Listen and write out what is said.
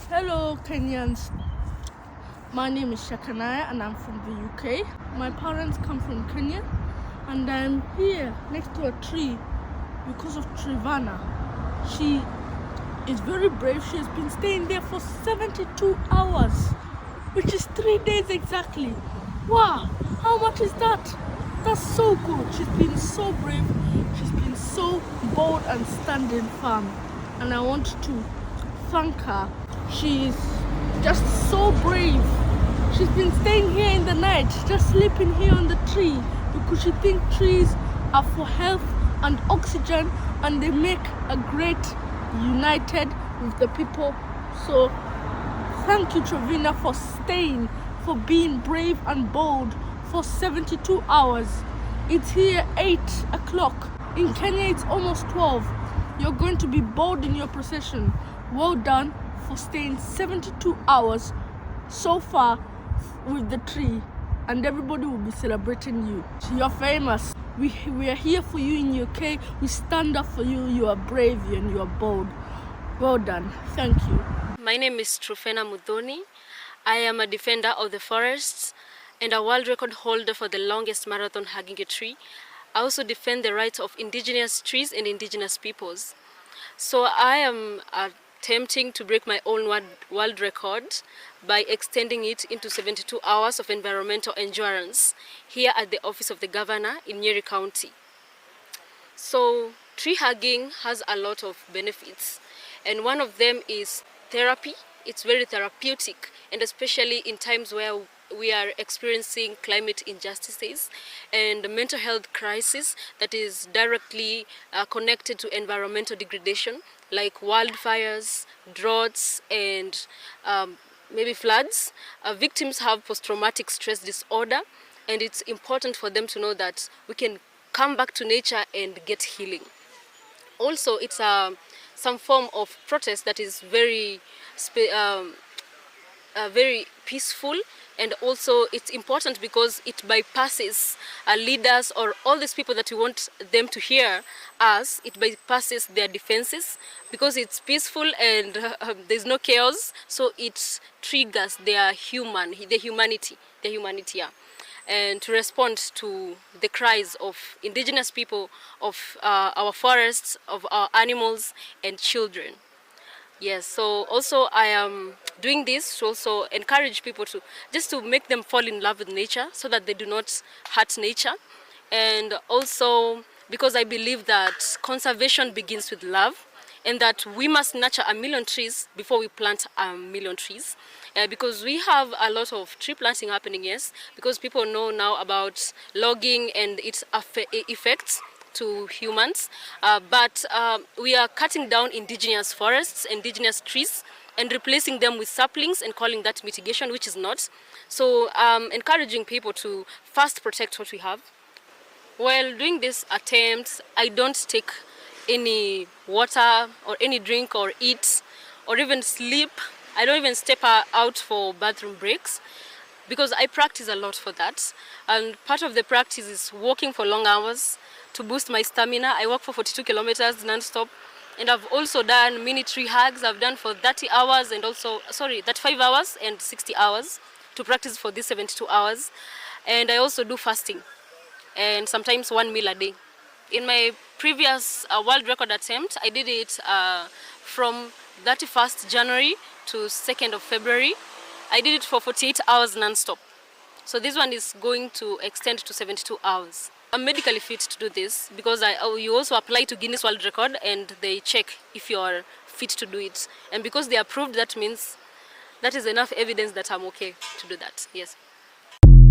Hello Kenyans, my name is Shakanaya and I'm from the UK. My parents come from Kenya and I'm here next to a tree because of TRUPHENA. She is very brave. She has been staying there for 72 hours, which is 3 days exactly. Wow, how much is that? That's so good. She's been so brave. She's been so bold and standing firm. And I want to thank her. She's just so brave. She's been staying here in the night, just sleeping here on the tree because she thinks trees are for health and oxygen and they make a great united with the people. So thank you TRUPHENA for staying, for being brave and bold for 72 hours. It's here 8 o'clock. In Kenya it's almost 12. You're going to be bold in your procession. Well done for staying 72 hours so far with the tree, and everybody will be celebrating you. You're famous. We are here for you in UK. We stand up for you. You are brave and you are bold. Well done. Thank you. My name is TRUPHENA Muthoni. I am a defender of the forests and a world record holder for the longest marathon hugging a tree. I also defend the rights of indigenous trees and indigenous peoples. So I am attempting to break my own world record by extending it into 72 hours of environmental endurance here at the office of the governor in Nyeri County. So tree hugging has a lot of benefits, and one of them is therapy. It's very therapeutic, and especially in times where we are experiencing climate injustices and mental health crisis that is directly connected to environmental degradation, like wildfires, droughts, and maybe floods. Victims have post-traumatic stress disorder, and it's important for them to know that we can come back to nature and get healing. Also, it's some form of protest that is very peaceful, and also it's important because it bypasses leaders or all these people that we want them to hear us. It bypasses their defenses because it's peaceful and there's no chaos, so it triggers their humanity. Yeah. And to respond to the cries of indigenous people, of our forests, of our animals and children. Yes, so also I am doing this to also encourage people to just to make them fall in love with nature so that they do not hurt nature. And also because I believe that conservation begins with love, and that we must nurture 1,000,000 trees before we plant 1,000,000 trees. Because we have a lot of tree planting happening, yes, because people know now about logging and its effects to humans, but we are cutting down indigenous forests, indigenous trees, and replacing them with saplings and calling that mitigation, which is not. So encouraging people to first protect what we have. While doing these attempts, I don't take any water or any drink or eat or even sleep. I don't even step out for bathroom breaks because I practice a lot for that. And part of the practice is walking for long hours to boost my stamina. I walk for 42 kilometers non-stop, and I've also done mini tree hugs. I've done for 30 hours and also, 35 hours and 60 hours to practice for these 72 hours. And I also do fasting and sometimes 1 meal a day. In my previous world record attempt, I did it from 31st January to 2nd of February. I did it for 48 hours non-stop. So this one is going to extend to 72 hours. I'm medically fit to do this because you also apply to Guinness World Record and they check if you are fit to do it. And because they approved, that means that is enough evidence that I'm okay to do that. Yes.